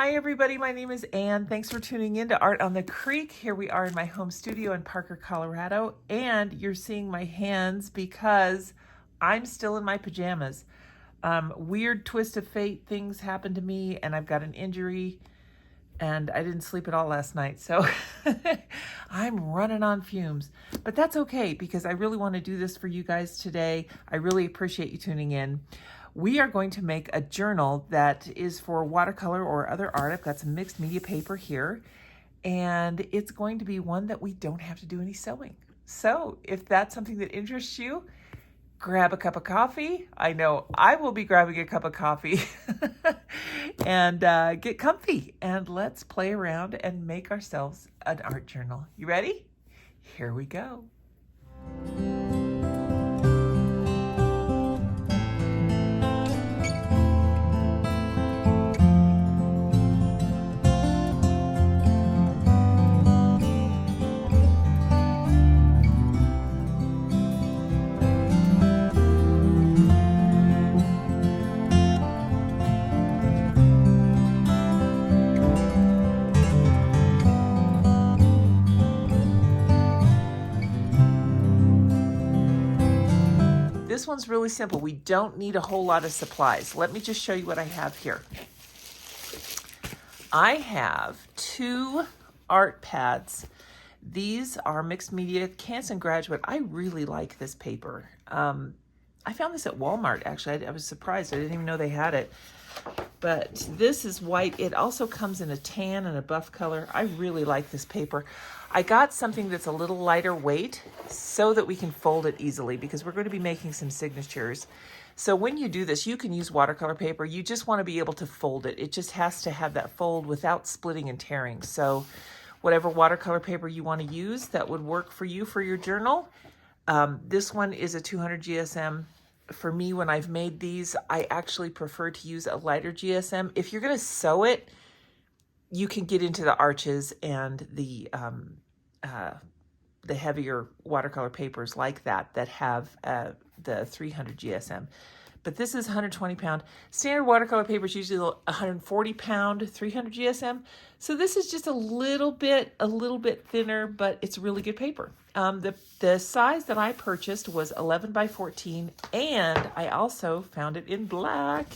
Hi everybody, my name is Ann. Thanks for tuning in to Art on the Creek. Here we are in my home studio in Parker, Colorado, and you're seeing my hands because I'm still in my pajamas. Weird twist of fate, things happened to me and I've got an injury and I didn't sleep at all last night, so I'm running on fumes. But that's okay because I really want to do this for you guys today. I really appreciate you tuning in. We are going to make a journal that is for watercolor or other art. I've got some mixed media paper here, and it's going to be one that we don't have to do any sewing. So if that's something that interests you, grab a cup of coffee. I know I will be grabbing a cup of coffee and get comfy, and let's play around and make ourselves an art journal. You ready? Here we go. This one's really simple. We don't need a whole lot of supplies. Let me just show you what I have here. I have 2 art pads. These are mixed media Canson Graduate. I really like this paper. I found this at Walmart, actually. I was surprised. I didn't even know they had it. But this is white. It also comes in a tan and a buff color. I really like this paper. I got something that's a little lighter weight so that we can fold it easily because we're going to be making some signatures. So when you do this, you can use watercolor paper. You just want to be able to fold it. It just has to have that fold without splitting and tearing. So whatever watercolor paper you want to use that would work for you for your journal. This one is a 200 GSM. For me, when I've made these, I actually prefer to use a lighter GSM. If you're going to sew it, you can get into the arches and the heavier watercolor papers like that have the 300 GSM. But this is 120 pound. Standard watercolor paper is usually 140 pound, 300 GSM. So this is just a little bit thinner, but it's really good paper. The size that I purchased was 11 by 14, and I also found it in black.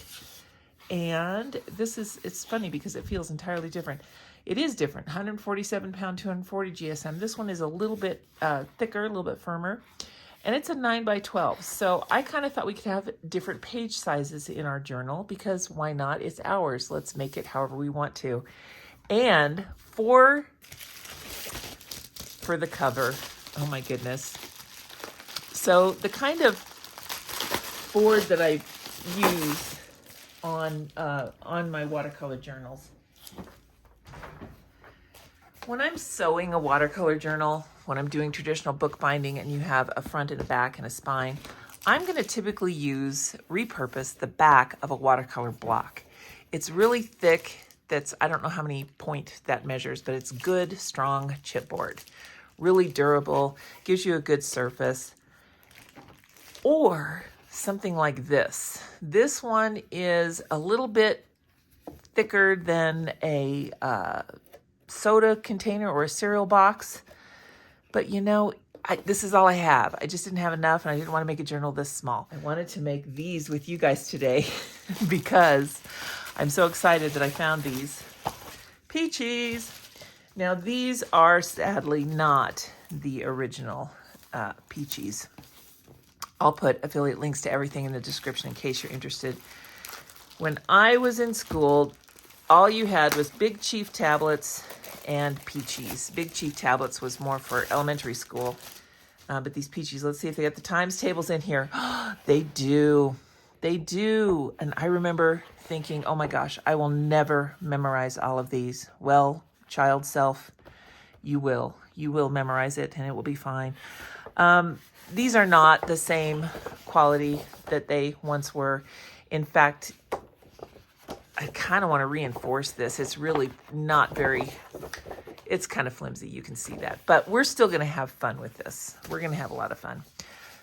And it's funny because it feels entirely different. It is different, 147 pound, 240 GSM. This one is a little bit thicker, a little bit firmer. And it's a 9 by 12. So I kind of thought we could have different page sizes in our journal because why not? It's ours. Let's make it however we want to. And for the cover, oh my goodness. So the kind of board that I use on my watercolor journals. When I'm sewing a watercolor journal, when I'm doing traditional bookbinding and you have a front and a back and a spine, I'm going to typically repurpose the back of a watercolor block. It's really thick. I don't know how many point that measures, but it's good, strong chipboard. Really durable, gives you a good surface. Or something like this. This one is a little bit thicker than a soda container or a cereal box. But you know, this is all I have. I just didn't have enough and I didn't want to make a journal this small. I wanted to make these with you guys today because I'm so excited that I found these peaches. Now these are sadly not the original peaches. I'll put affiliate links to everything in the description in case you're interested. When I was in school, all you had was Big Chief tablets and peaches. Big Chief tablets was more for elementary school. But these peaches, let's see if they got the times tables in here. They do. They do. And I remember thinking, oh my gosh, I will never memorize all of these. Well, child self, you will. You will memorize it and it will be fine. These are not the same quality that they once were. In fact, I kind of want to reinforce this. It's really not it's kind of flimsy. You can see that. But we're still going to have fun with this. We're going to have a lot of fun.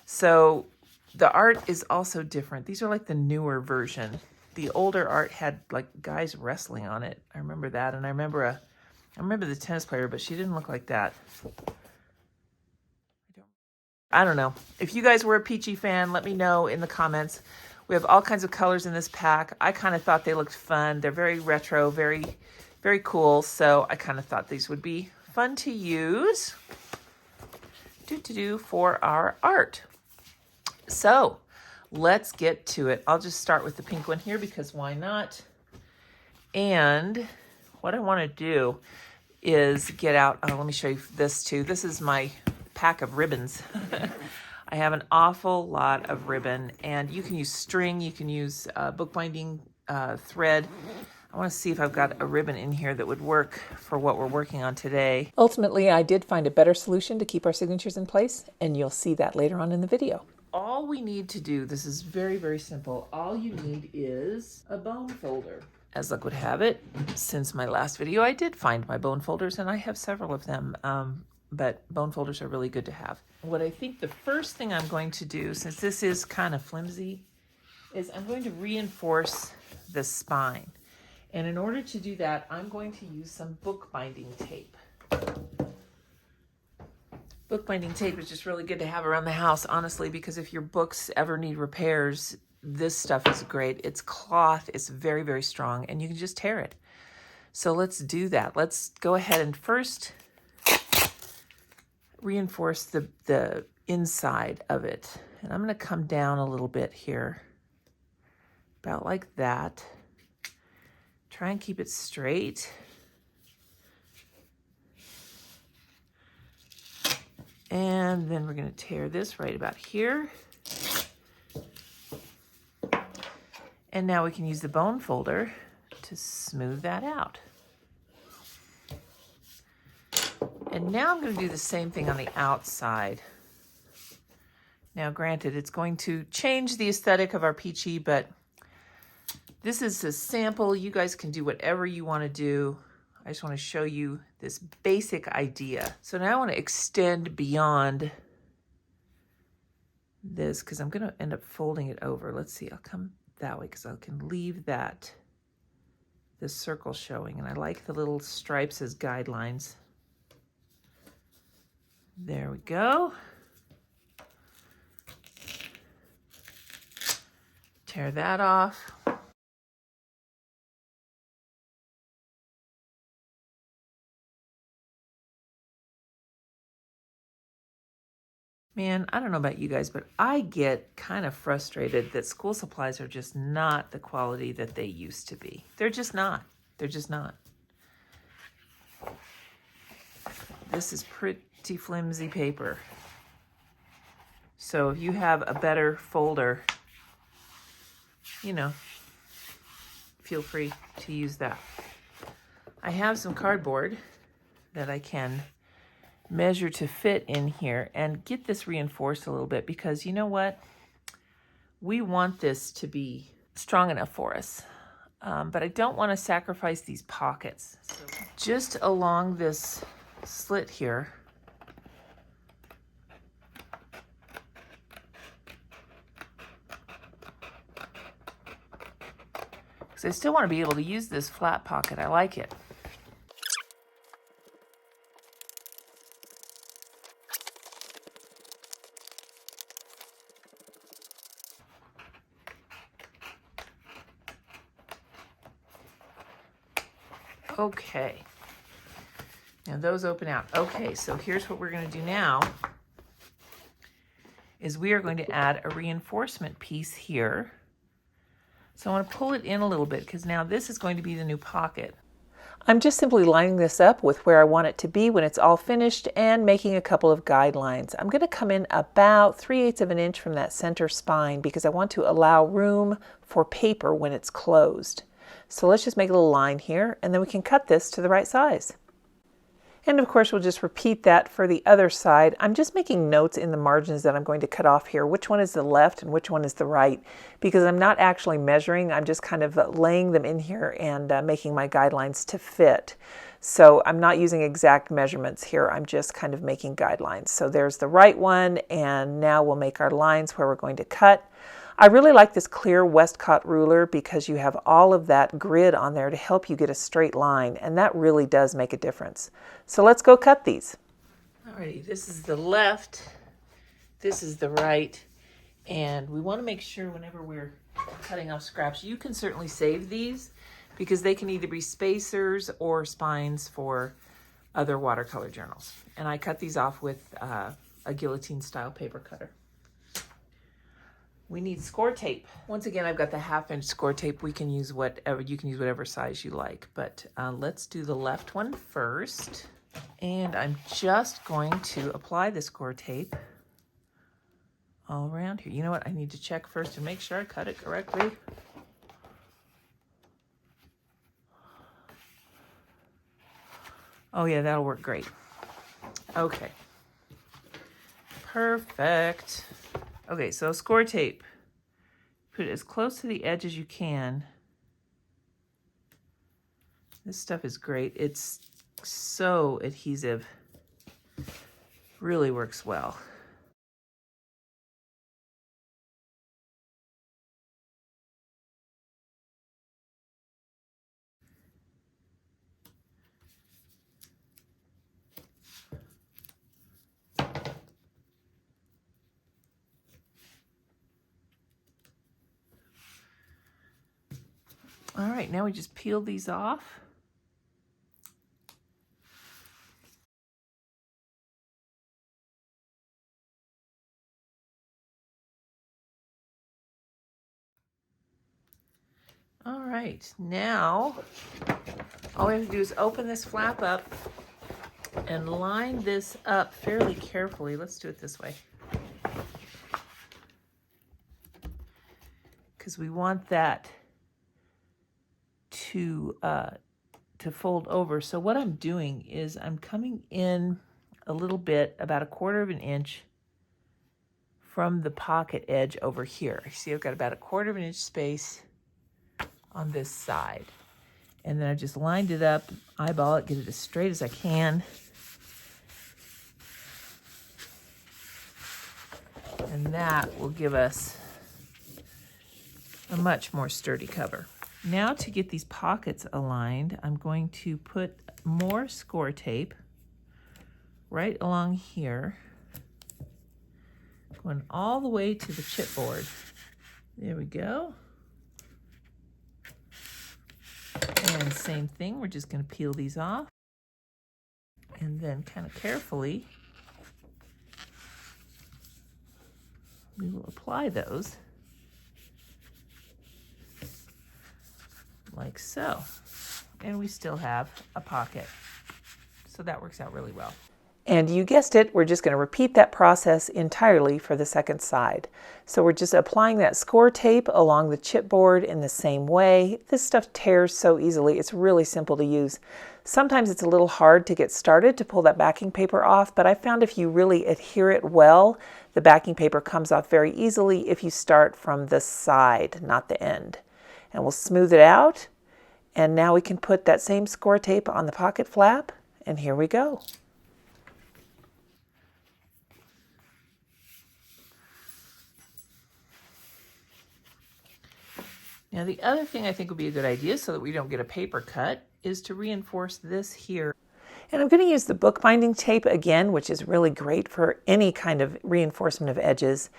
So the art is also different. These are like the newer version. the older art had like guys wrestling on it. I remember that, and I remember the tennis player, but she didn't look like that. I don't know. If you guys were a Peachy fan, let me know in the comments. We have all kinds of colors in this pack. I kind of thought they looked fun. They're very retro, very, very cool. So I kind of thought these would be fun to use for our art. So let's get to it. I'll just start with the pink one here because why not? And what I want to do is get out, let me show you this too. This is my pack of ribbons. I have an awful lot of ribbon, and you can use string, you can use bookbinding thread. I want to see if I've got a ribbon in here that would work for what we're working on today. Ultimately, I did find a better solution to keep our signatures in place, and you'll see that later on in the video. All we need to do, this is very, very simple. All you need is a bone folder. As luck would have it, since my last video, I did find my bone folders, and I have several of them. But bone folders are really good to have. What I think the first thing I'm going to do, since this is kind of flimsy, is I'm going to reinforce the spine. And in order to do that, I'm going to use some bookbinding tape. Bookbinding tape is just really good to have around the house, honestly, because if your books ever need repairs, this stuff is great. It's cloth, it's very, very strong, and you can just tear it. So let's do that. Let's go ahead and first reinforce the inside of it. And I'm going to come down a little bit here, about like that. Try and keep it straight. And then we're going to tear this right about here. And now we can use the bone folder to smooth that out. And now I'm going to do the same thing on the outside. Now, granted, it's going to change the aesthetic of our peachy, but this is a sample. You guys can do whatever you want to do. I just want to show you this basic idea. So now I want to extend beyond this because I'm going to end up folding it over. Let's see, I'll come that way because I can leave this circle showing, and I like the little stripes as guidelines. There we go. Tear that off. Man, I don't know about you guys, but I get kind of frustrated that school supplies are just not the quality that they used to be. They're just not. They're just not. This is pretty flimsy paper. So if you have a better folder, you know, feel free to use that. I have some cardboard that I can measure to fit in here and get this reinforced a little bit because you know what? We want this to be strong enough for us, but I don't want to sacrifice these pockets. So just along this slit here, because I still want to be able to use this flat pocket. I like it. Okay, now those open out. Okay, so here's what we're going to do now is we are going to add a reinforcement piece here. So I want to pull it in a little bit because now this is going to be the new pocket. I'm just simply lining this up with where I want it to be when it's all finished and making a couple of guidelines. I'm going to come in about 3/8 of an inch from that center spine because I want to allow room for paper when it's closed. So let's just make a little line here and then we can cut this to the right size. And of course we'll just repeat that for the other side. I'm just making notes in the margins that I'm going to cut off here, which one is the left and which one is the right, because I'm not actually measuring. I'm just kind of laying them in here and making my guidelines to fit. So I'm not using exact measurements here. I'm just kind of making guidelines. So there's the right one, and now we'll make our lines where we're going to cut. I really like this clear Westcott ruler because you have all of that grid on there to help you get a straight line, and that really does make a difference. So let's go cut these. Alrighty, this is the left, this is the right, and we want to make sure whenever we're cutting off scraps, you can certainly save these because they can either be spacers or spines for other watercolor journals. And I cut these off with a guillotine style paper cutter. We need score tape. Once again, I've got the 1/2-inch score tape. You can use whatever size you like, but let's do the left one first. And I'm just going to apply the score tape all around here. You know what? I need to check first and make sure I cut it correctly. Oh yeah, that'll work great. Okay. Perfect. Okay, so score tape. Put it as close to the edge as you can. This stuff is great. It's so adhesive. Really works well. All right, now we just peel these off. All right, now all we have to do is open this flap up and line this up fairly carefully. Let's do it this way, because we want that to fold over. So what I'm doing is I'm coming in a little bit, about 1/4 inch from the pocket edge over here. See, I've got about 1/4 inch space on this side. And then I just lined it up, eyeball it, get it as straight as I can. And that will give us a much more sturdy cover. Now to get these pockets aligned, I'm going to put more score tape right along here, going all the way to the chipboard. There we go. And same thing, we're just going to peel these off. And then kind of carefully, we will apply those like so. And we still have a pocket. So that works out really well. And you guessed it, we're just going to repeat that process entirely for the second side. So we're just applying that score tape along the chipboard in the same way. This stuff tears so easily, it's really simple to use. Sometimes it's a little hard to get started to pull that backing paper off, but I found if you really adhere it well, the backing paper comes off very easily if you start from the side, not the end. And we'll smooth it out, and now we can put that same score tape on the pocket flap, and here we go. Now the other thing I think would be a good idea so that we don't get a paper cut is to reinforce this here. And I'm going to use the bookbinding tape again, which is really great for any kind of reinforcement of edges.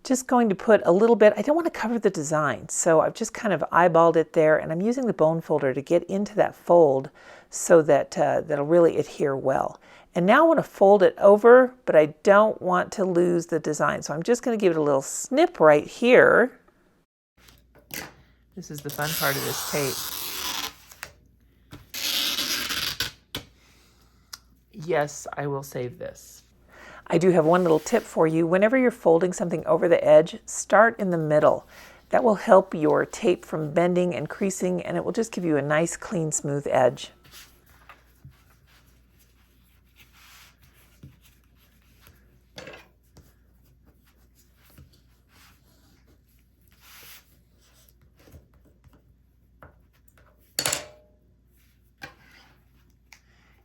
Just going to put a little bit, I don't want to cover the design, so I've just kind of eyeballed it there, and I'm using the bone folder to get into that fold so that that'll really adhere well. And now I want to fold it over, but I don't want to lose the design, so I'm just going to give it a little snip right here. This is the fun part of this tape. Yes, I will save this. I do have one little tip for you. Whenever you're folding something over the edge, start in the middle. That will help your tape from bending and creasing, and it will just give you a nice, clean, smooth edge.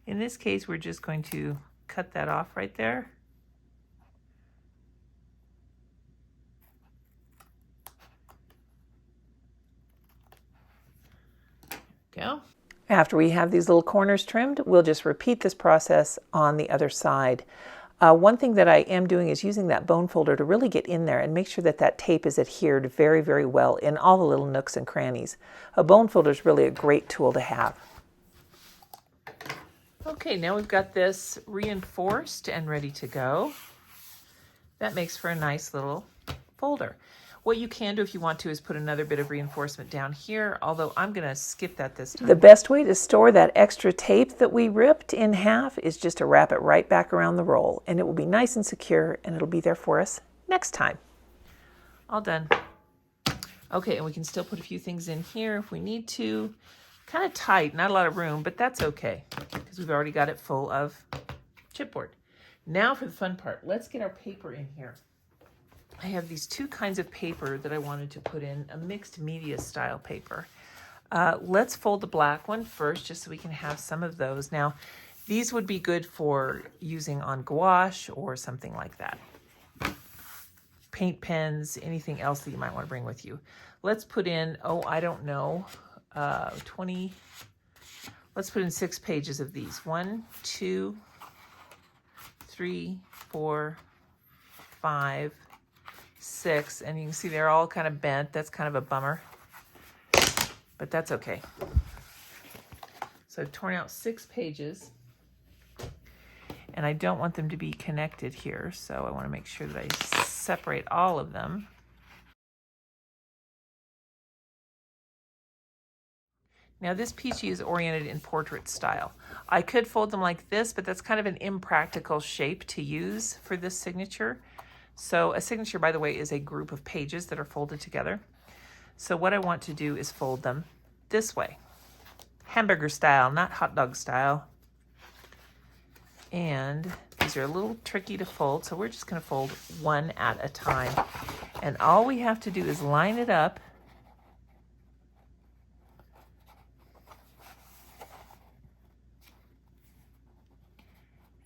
In this case, we're just going to cut that off right there. After we have these little corners trimmed, we'll just repeat this process on the other side. One thing that I am doing is using that bone folder to really get in there and make sure that that tape is adhered very, very well in all the little nooks and crannies. A bone folder is really a great tool to have. Okay, now we've got this reinforced and ready to go. That makes for a nice little folder. What you can do if you want to is put another bit of reinforcement down here, although I'm going to skip that this time. The best way to store that extra tape that we ripped in half is just to wrap it right back around the roll, and it will be nice and secure, and it'll be there for us next time. All done. Okay, and we can still put a few things in here if we need to. Kind of tight, not a lot of room, but that's okay because we've already got it full of chipboard. Now for the fun part, let's get our paper in here. I have these two kinds of paper that I wanted to put in, a mixed media style paper. Let's fold the black one first just so we can have some of those. Now, these would be good for using on gouache or something like that. Paint pens, anything else that you might want to bring with you. Let's put in, I don't know, 20, let's put in 6 pages of these. 1, 2, 3, 4, 5, 6, and you can see they're all kind of bent. That's kind of a bummer, but that's okay. So I've torn out 6 pages, and I don't want them to be connected here, so I want to make sure that I separate all of them. Now this peachy is oriented in portrait style. I could fold them like this, but that's kind of an impractical shape to use for this signature. So a signature, by the way, is a group of pages that are folded together. So what I want to do is fold them this way. Hamburger style, not hot dog style. And these are a little tricky to fold, so we're just going to fold one at a time. And all we have to do is line it up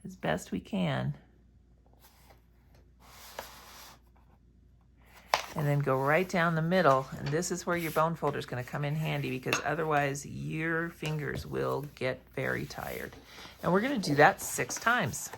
as best we can. And then go right down the middle. And this is where your bone folder is going to come in handy because otherwise your fingers will get very tired. And we're going to do that 6 times.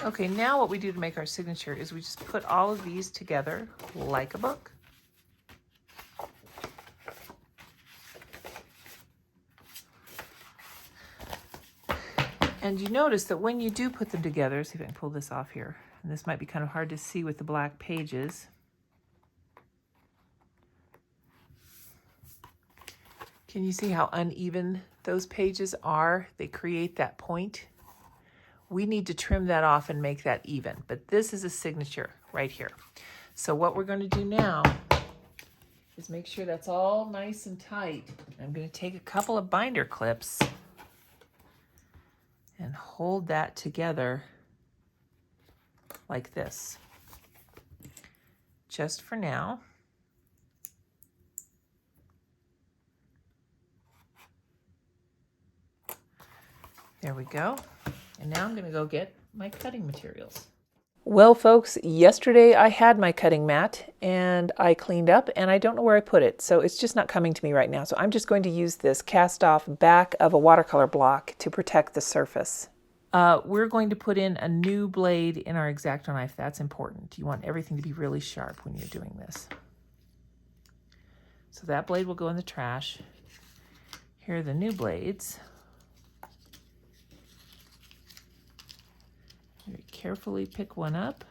Okay, now what we do to make our signature is we just put all of these together like a book. And you notice that when you do put them together, see if I can pull this off here, and this might be kind of hard to see with the black pages. Can you see how uneven those pages are? They create that point. We need to trim that off and make that even, but this is a signature right here. So what we're going to do now is make sure that's all nice and tight. I'm going to take a couple of binder clips and hold that together like this, just for now. There we go. And now I'm going to go get my cutting materials. Well, folks, yesterday I had my cutting mat and I cleaned up and I don't know where I put it. So it's just not coming to me right now. So I'm just going to use this cast off back of a watercolor block to protect the surface. We're going to put in a new blade in our X-Acto knife. That's important. You want everything to be really sharp when you're doing this. So that blade will go in the trash. Here are the new blades. Very carefully pick one up.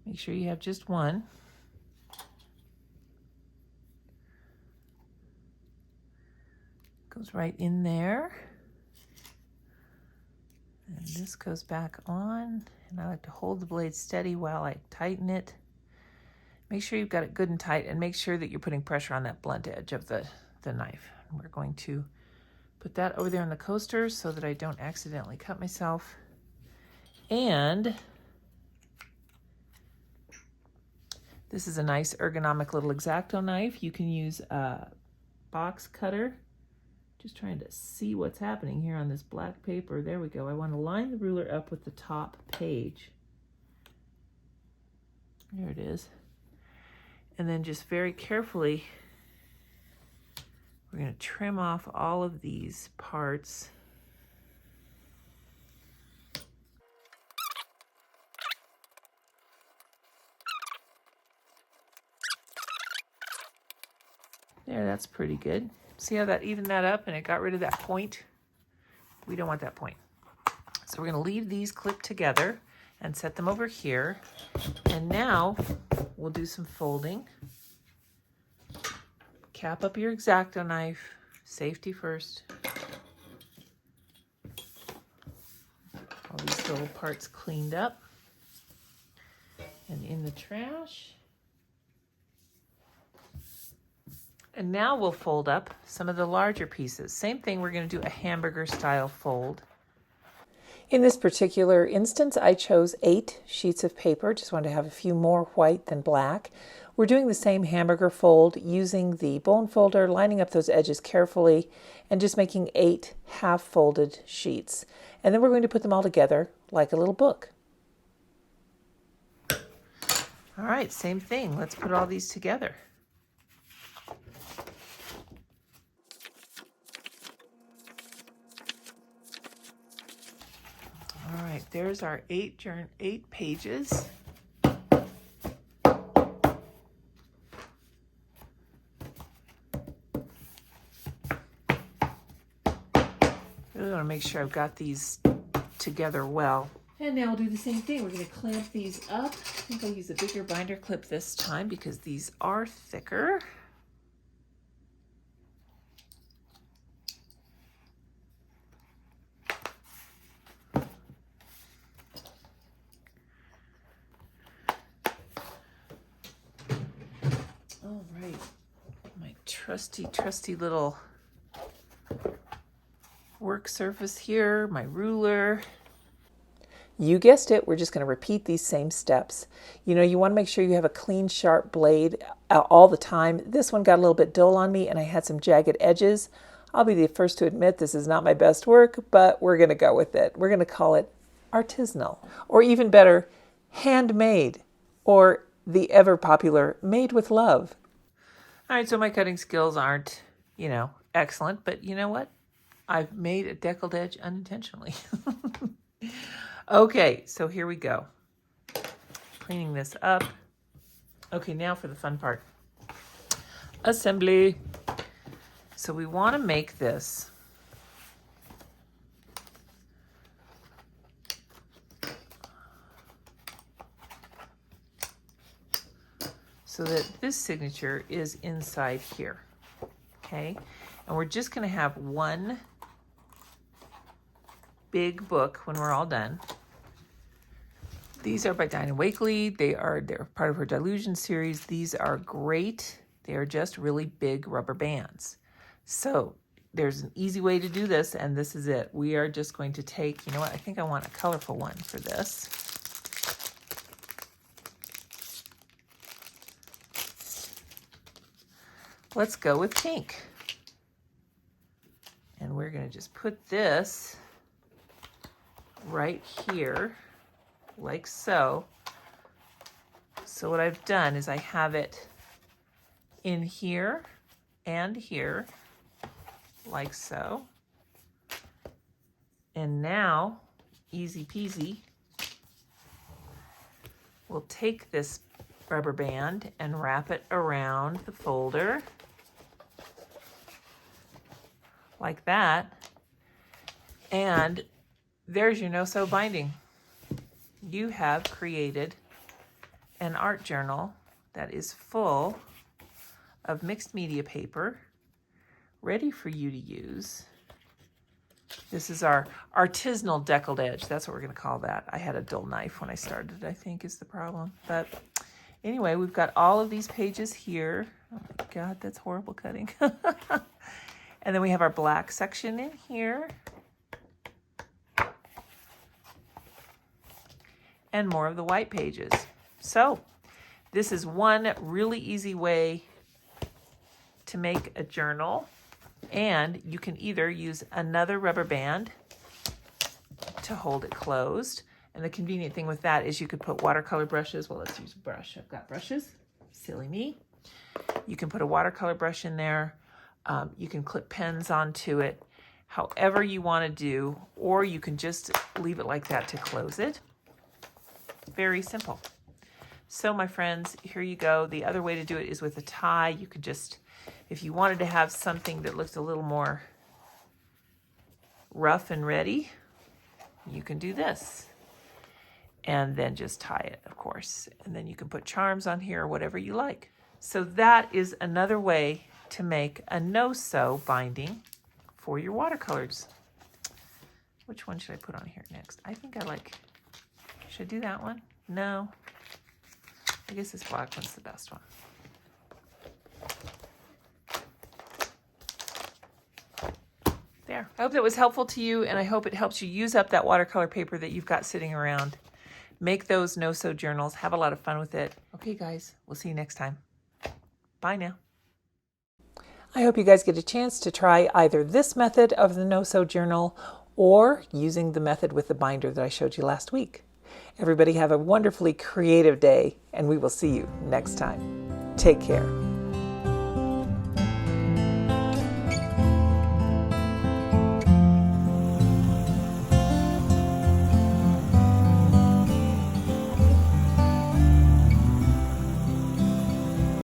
Make sure you have just one. Goes right in there. And this goes back on. And I like to hold the blade steady while I tighten it. Make sure you've got it good and tight, and make sure that you're putting pressure on that blunt edge of the knife. And we're going to put that over there on the coaster so that I don't accidentally cut myself. And this is a nice ergonomic little X-Acto knife. You can use box cutter. Just trying to see what's happening here on this black paper. There we go. I want to line the ruler up with the top page. There it is. And then just very carefully, we're going to trim off all of these parts. There, that's pretty good. See how that evened that up and it got rid of that point? We don't want that point. So we're going to leave these clipped together and set them over here. And now we'll do some folding. Cap up your X-Acto knife. Safety first. All these little parts cleaned up and in the trash. And now we'll fold up some of the larger pieces. Same thing, we're going to do a hamburger style fold. In this particular instance, I chose 8 sheets of paper. Just wanted to have a few more white than black. We're doing the same hamburger fold using the bone folder, lining up those edges carefully, and just making 8 half-folded sheets. And then we're going to put them all together like a little book. All right, same thing. Let's put all these together. All right, there's our 8 pages. Really want to make sure I've got these together well. And now we'll do the same thing. We're going to clamp these up. I think I'll use a bigger binder clip this time because these are thicker. All right, my trusty little work surface here, my ruler. You guessed it, we're just going to repeat these same steps. You know, you want to make sure you have a clean, sharp blade all the time. This one got a little bit dull on me and I had some jagged edges. I'll be the first to admit this is not my best work, but we're going to go with it. We're going to call it artisanal, or even better, handmade, or the ever popular made with love. All right, so my cutting skills aren't, excellent, but you know what? I've made a deckled edge unintentionally. Okay, so here we go. Cleaning this up. Okay, now for the fun part. Assembly. So we want to make this so that this signature is inside here, okay? And we're just gonna have one big book when we're all done. These are by Dinah Wakely. They're part of her Dilution series. These are great. They are just really big rubber bands. So there's an easy way to do this, and this is it. We are just going to take, you know what, I think I want a colorful one for this. Let's go with pink. And we're gonna just put this right here, like so. So what I've done is I have it in here and here, like so. And now, easy peasy, we'll take this rubber band and wrap it around the folder, like that. And there's your no-sew binding. You have created an art journal that is full of mixed media paper, ready for you to use. This is our artisanal deckled edge. That's what we're going to call that. I had a dull knife when I started, I think is the problem. But anyway, we've got all of these pages here. Oh my God, that's horrible cutting. And then we have our black section in here. And more of the white pages. So this is one really easy way to to make a journal, and you can either use another rubber band to hold it closed. And the convenient thing with that is you could put watercolor brushes. Well, let's use a brush. I've got brushes. Silly me. You can put a watercolor brush in there. You can clip pens onto it, however you want to do, or you can just leave it like that to close it. Very simple. So my friends, here you go. The other way to do it is with a tie. You could just, if you wanted to have something that looked a little more rough and ready, you can do this. And then just tie it, of course. And then you can put charms on here or whatever you like. So that is another way to make a no-sew binding for your watercolors. Which one should I put on here next? I think I like, should I do that one? No. I guess this black one's the best one. There. I hope that was helpful to you, and I hope it helps you use up that watercolor paper that you've got sitting around. Make those no-sew journals. Have a lot of fun with it. Okay, guys, we'll see you next time. Bye now. I hope you guys get a chance to try either this method of the no-sew journal or using the method with the binder that I showed you last week. Everybody have a wonderfully creative day, and we will see you next time. Take care.